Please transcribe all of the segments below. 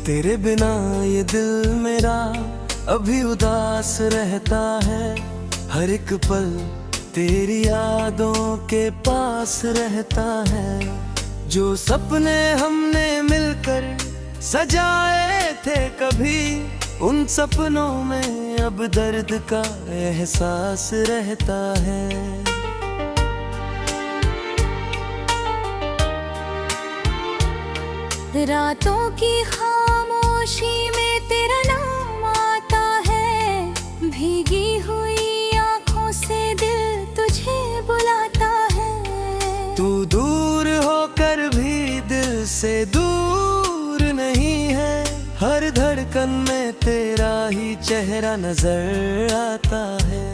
तेरे बिना ये दिल मेरा अभी उदास रहता है। हर एक पल तेरी यादों के पास रहता है। जो सपने हमने मिलकर सजाए थे कभी, उन सपनों में अब दर्द का एहसास रहता है। रातों की खामोशी में तेरा नाम आता है। भीगी हुई आंखों से दिल तुझे बुलाता है। तू दूर होकर भी दिल से दूर नहीं है। हर धड़कन में तेरा ही चेहरा नजर आता है।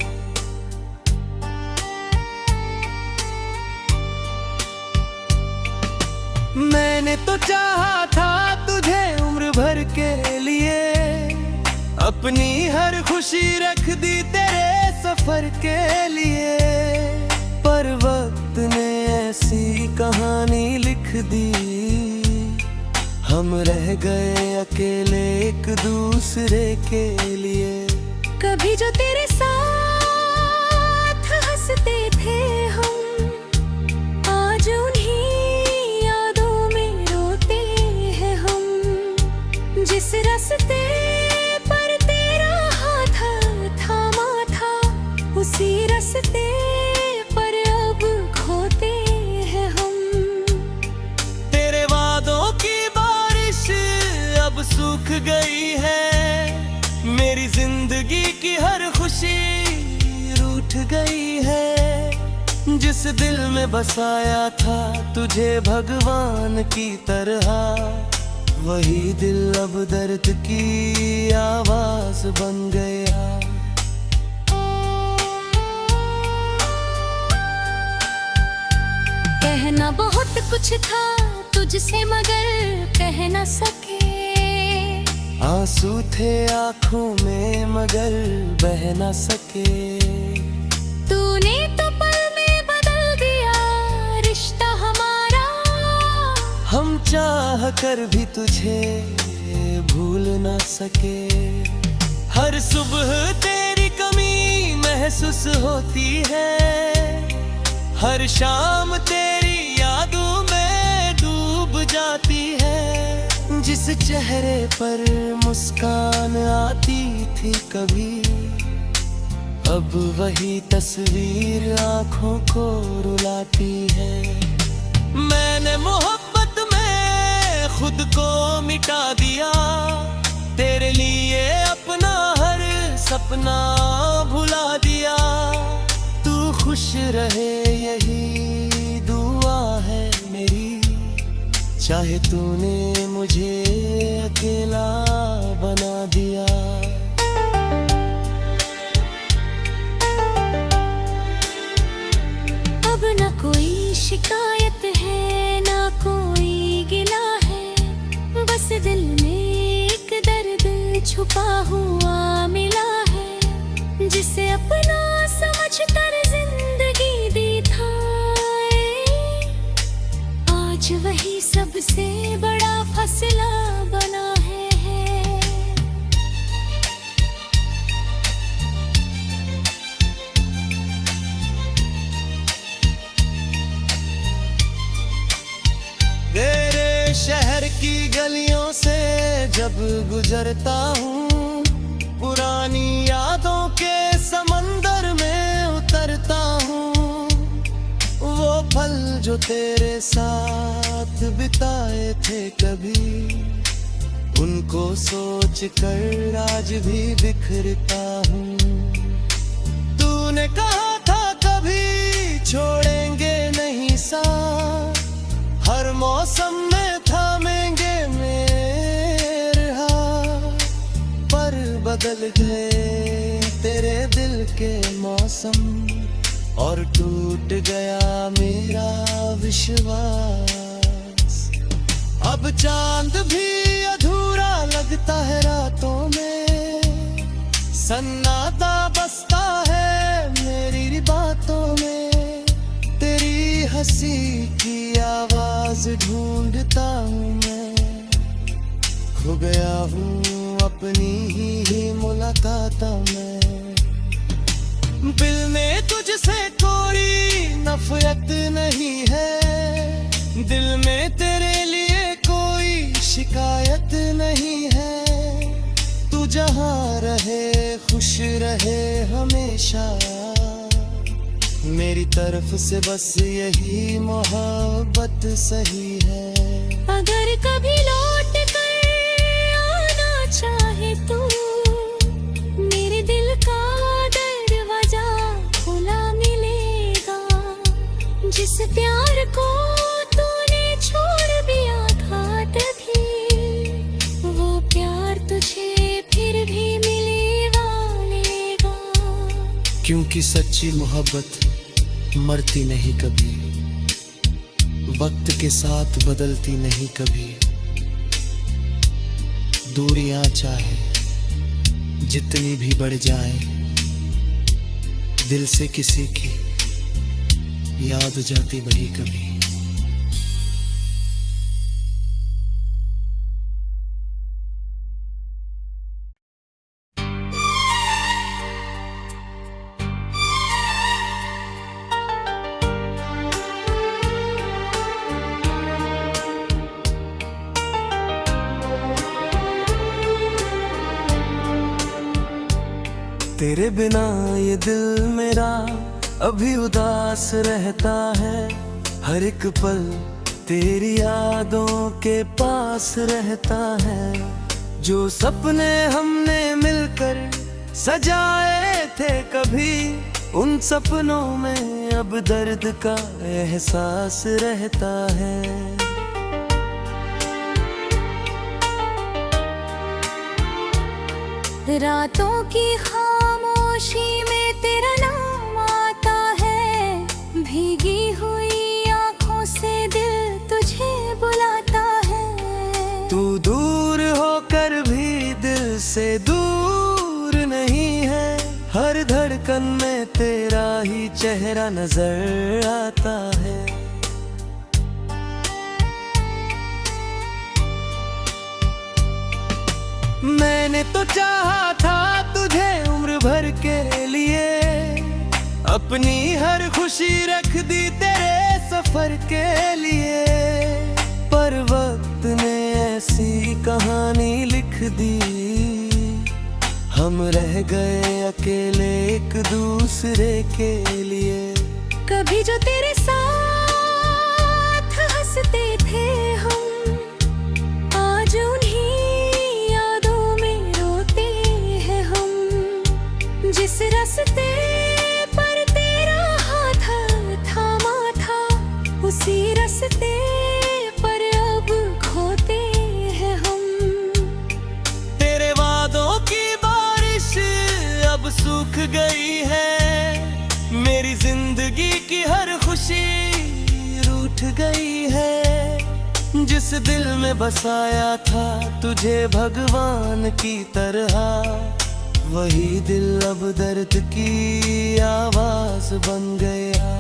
मैंने तो चाहा था तुझे उम्र भर के लिए, अपनी हर खुशी रख दी तेरे सफर के लिए। पर वक्त ने ऐसी कहानी लिख दी, हम रह गए अकेले एक दूसरे के लिए। कभी जो तेरे साथ हंसते थे हम, आज उन्हीं यादों में रोते हैं हम। जिस रास्ते पर तेरा हाथ थामा था, उसी रास्ते पर अब खोते हैं हम। तेरे वादों की बारिश अब सूख गई है। मेरी जिंदगी की हर खुशी रूठ गई है। जिस दिल में बसाया था तुझे भगवान की तरह, वही दिल अब दर्द की आवाज बन गया। कहना बहुत कुछ था तुझसे मगर कह न सके। आंसू थे आंखों में मगर बह न सके। तूने तो पल में बदल दिया रिश्ता हमारा। हम चाह कर भी तुझे भूल न सके। हर सुबह तेरी कमी महसूस होती है। हर शाम तेरी यादों में डूब जाती है। जिस चेहरे पर मुस्कान आती थी कभी, अब वही तस्वीर आंखों को रुलाती है। मैंने मोहब्बत में खुद को मिटा दिया, तेरे लिए अपना हर सपना भुला दिया। तू खुश रहे यही दुआ है मेरी, चाहे तूने मुझे अकेला बना दिया। अब न कोई शिकायत है ना कोई गिला है। बस दिल में एक दर्द छुपा हुआ मिला है। जिसे अपना समझ कर जिंदगी दी था, आज वही सबसे बड़ा फैसला बना है। तेरे शहर की गलियों से जब गुजरता हूँ, पुरानी यादों के समंदर में उतरता हूँ। वो पल जो तेरे साथ बिताए थे कभी, उनको सोच कर आज भी बिखरता हूँ। तूने कहा था कभी छोड़ेंगे नहीं साथ, हर मौसम में थामेंगे मेरे हाथ। पर बदल गए तेरे दिल के मौसम, और टूट गया मेरा विश्वास। अब चांद भी अधूरा लगता है रातों में, सन्नाटा बसता है मेरी बातों में। तेरी हंसी की आवाज ढूंढता हूँ मैं, खो गया हूँ अपनी ही मुलाकात में। दिल में तुझसे कोई नफरत नहीं है, दिल में तेरे लिए कोई शिकायत नहीं है। तू जहाँ रहे खुश रहे हमेशा, मेरी तरफ से बस यही मोहब्बत सही है। अगर कभी लौट कर आना चाहे तू, मेरे दिल का दरवाजा खुला मिलेगा। जिस प्यार को तूने छोड़ दिया घाट भी, वो प्यार तुझे फिर भी मिलेगा। क्योंकि सच्ची मोहब्बत मरती नहीं कभी, वक्त के साथ बदलती नहीं कभी। दूरियां चाहे जितनी भी बढ़ जाए, दिल से किसी की याद जाती बड़ी कभी। तेरे बिना ये दिल मेरा अभी उदास रहता है। हर एक पल तेरी यादों के पास रहता है। जो सपने हमने मिलकर सजाए थे कभी, उन सपनों में अब दर्द का एहसास रहता है। रातों की खामोशी में तेरा नाम आता है, भीगी हुई आंखों से दिल तुझे बुलाता है। तू दूर होकर भी दिल से दूर नहीं है, हर धड़कन में तेरा ही चेहरा नजर आता है। मैंने तो चाहा था तुझे उम्र भर के लिए, अपनी हर खुशी रख दी तेरे सफर के लिए। पर वक्त ने ऐसी कहानी लिख दी, हम रह गए अकेले एक दूसरे के लिए। कभी जो तेरे साथ हंसते थे हम, आज उन्हीं जिस रास्ते पर तेरा हाथ थामा था, उसी रास्ते पर अब खोते हैं हम। तेरे वादों की बारिश अब सूख गई है, मेरी जिंदगी की हर खुशी रूठ गई है। जिस दिल में बसाया था तुझे भगवान की तरह, वही दिल अब दर्द की आवाज बन गया।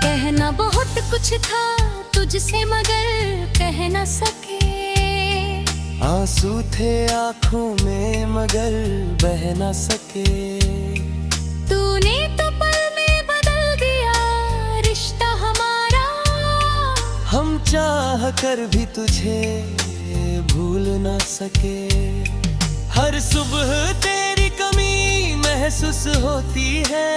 कहना बहुत कुछ था तुझसे मगर कह न सके, आंसू थे आंखों में मगर बह न सके। तूने तो पल में बदल दिया रिश्ता हमारा, हम चाह कर भी तुझे भूल न सके। हर सुबह तेरी कमी महसूस होती है,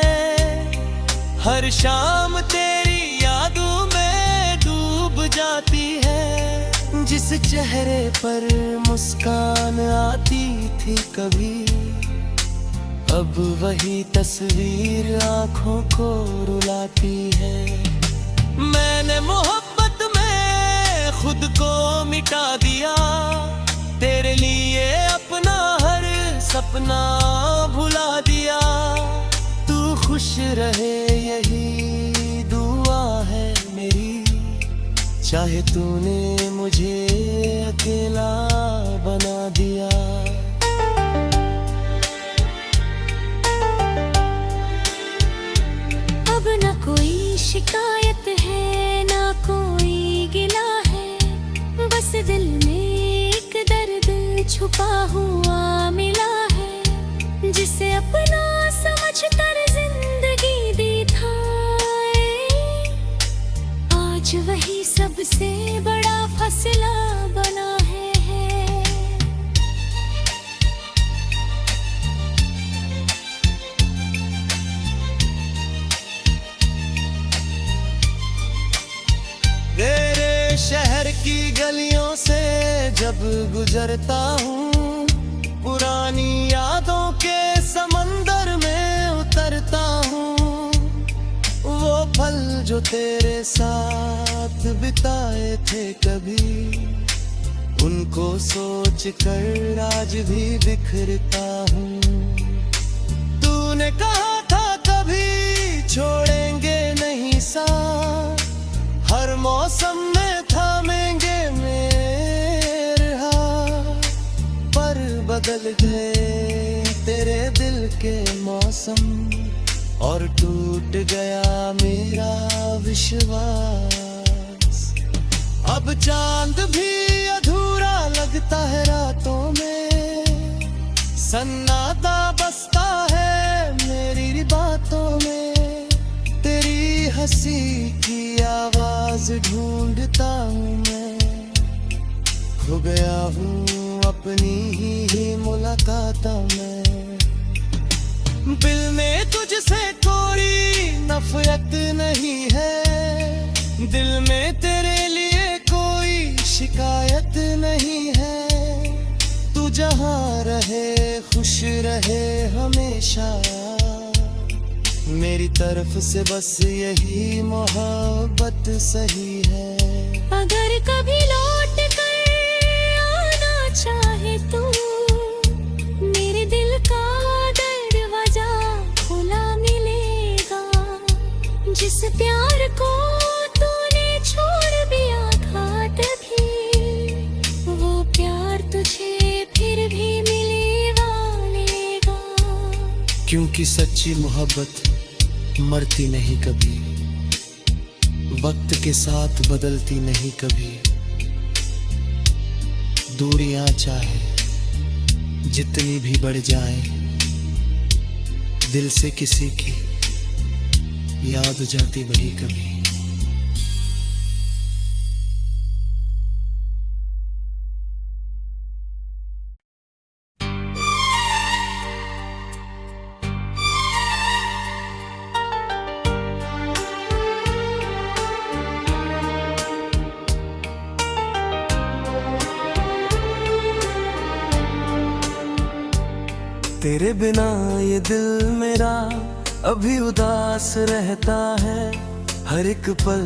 हर शाम तेरी यादों में डूब जाती है। जिस चेहरे पर मुस्कान आती थी कभी, अब वही तस्वीर आंखों को रुलाती है। मैंने मोहब्बत में खुद को मिटा दिया, तेरे लिए अपना हर सपना भुला दिया। तू खुश रहे यही दुआ है मेरी, चाहे तूने मुझे अकेला बना दिया। अब न कोई शिकायत है छुपा हुआ मिला है, जिसे अपना समझ कर जिंदगी दी था। आज वही सबसे बड़ा फैसला बना है। तेरे शहर की गलियों से जब गुजरता हूँ, पुरानी यादों के समंदर में उतरता हूँ। वो पल जो तेरे साथ बिताए थे कभी, उनको सोच कर आज भी बिखरता हूँ। तूने कहा था कभी छोड़ेंगे नहीं साथ, हर मौसम में थामेंगे मेरे हाथ। पर बदल गए तेरे दिल के मौसम, और टूट गया मेरा विश्वास। अब चांद भी अधूरा लगता है रातों में, सन्नाटा बसता है मेरी बातों में। तेरी हंसी की आवाज ढूंढता हूँ मैं, खो गया हूँ अपनी ही मुलाकातों में। दिल में तुझसे कोई नफरत नहीं है, दिल में तेरे लिए कोई शिकायत नहीं है। तू जहाँ रहे खुश रहे हमेशा, मेरी तरफ से बस यही मोहब्बत सही है। अगर कभी लौट कर आना चाहे तू, मेरे दिल का दरवाजा खुला मिलेगा। जिस प्यार को तूने छोड़ दिया घाट भी, वो प्यार तुझे फिर भी मिलेगा। क्योंकि सच्ची मोहब्बत मरती नहीं कभी, वक्त के साथ बदलती नहीं कभी। दूरियां चाहे जितनी भी बढ़ जाए, दिल से किसी की याद जाती वही कभी। तेरे बिना ये दिल मेरा अभी उदास रहता है। हर एक पल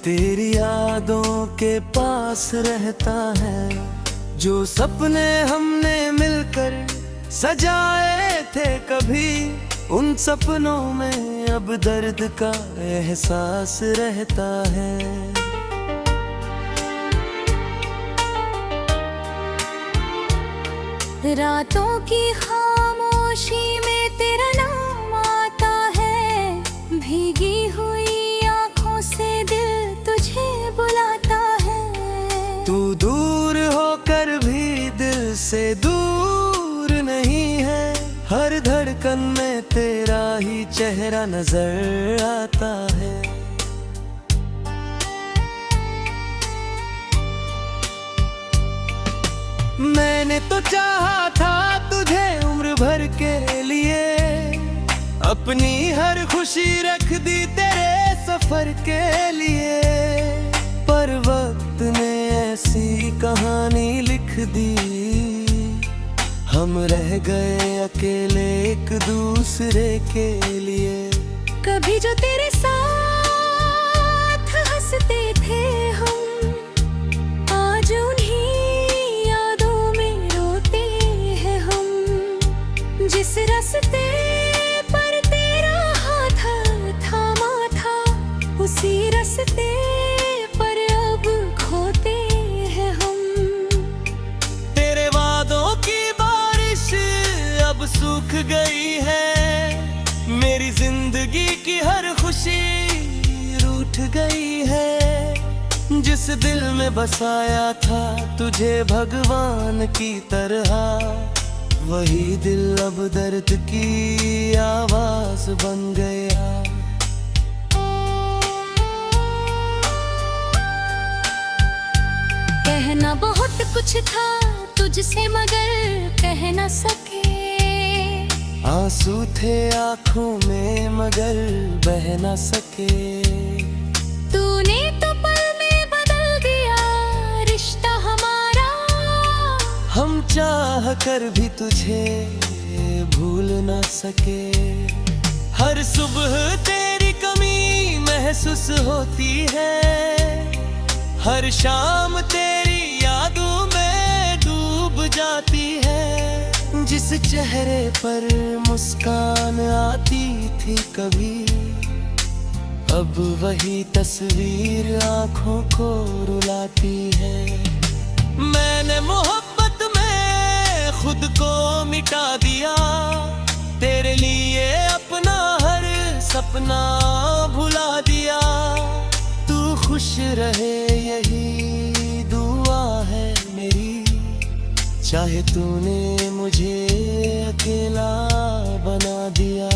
तेरी यादों के पास रहता है। जो सपने हमने मिलकर सजाए थे कभी, उन सपनों में अब दर्द का एहसास रहता है। रातों की खामोशी में तेरा नाम आता है, भीगी हुई आंखों से दिल तुझे बुलाता है। तू दूर होकर भी दिल से दूर नहीं है, हर धड़कन में तेरा ही चेहरा नजर आता है। मैंने तो चाहा था तुझे उम्र भर के लिए, अपनी हर खुशी रख दी तेरे सफर के लिए। पर वक्त ने ऐसी कहानी लिख दी, हम रह गए अकेले एक दूसरे के लिए। कभी जो तेरे साथ हंसते थे हम, आज उन्हीं यादों में रोते हैं हम। जिस रास्ते पर तेरा हाथ थामा था, उसी रास्ते पर अब खोते हैं हम। तेरे वादों की बारिश अब सूख गई है, मेरी जिंदगी की हर खुशी रूठ गई है। जिस दिल में बसाया था तुझे भगवान की तरह, वही दिल अब दर्द की आवाज बन गया। कहना बहुत कुछ था तुझसे मगर कह न सके, आंसू थे आंखों में मगर बह न सके। तूने तो पल में बदल दिया रिश्ता हमारा, हम चाह कर भी तुझे भूल न सके। हर सुबह तेरी कमी महसूस होती है, हर शाम तेरी यादों में डूब जाती है। जिस चेहरे पर मुस्कान आती थी कभी, अब वही तस्वीर आंखों को रुलाती है। मैंने मोहब्बत में खुद को मिटा दिया, तेरे लिए अपना हर सपना भुला दिया। तू खुश रहे यही दुआ है मेरी, चाहे तूने मुझे अकेला बना दिया।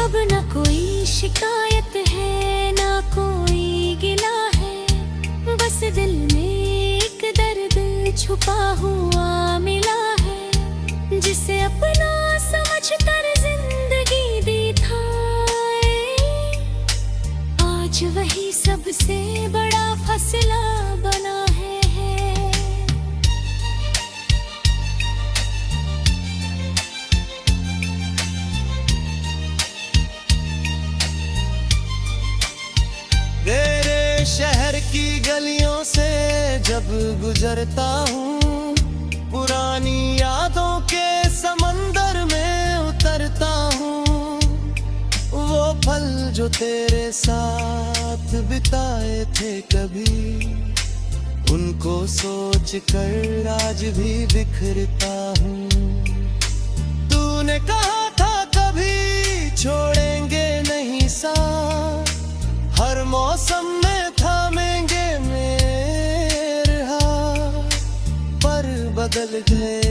अब न कोई शिकायत है ना कोई गिला है, बस दिल में एक दर्द छुपा हुआ मिला है। जिसे अपना समझ कर जिंदगी दी था, आज वही सबसे बड़ा फैसला बना है। तेरे शहर की गलियों से जब गुजरता हूँ, पुरानी यादों के समंदर में उतरता हूँ। वो पल जो तेरे साथ बिताए थे कभी, उनको सोच कर आज भी बिखरता हूँ। तूने कहा था कभी छोड़ेंगे नहीं साथ, हर मौसम में थामेंगे मेरे हाथ, पर बदल गए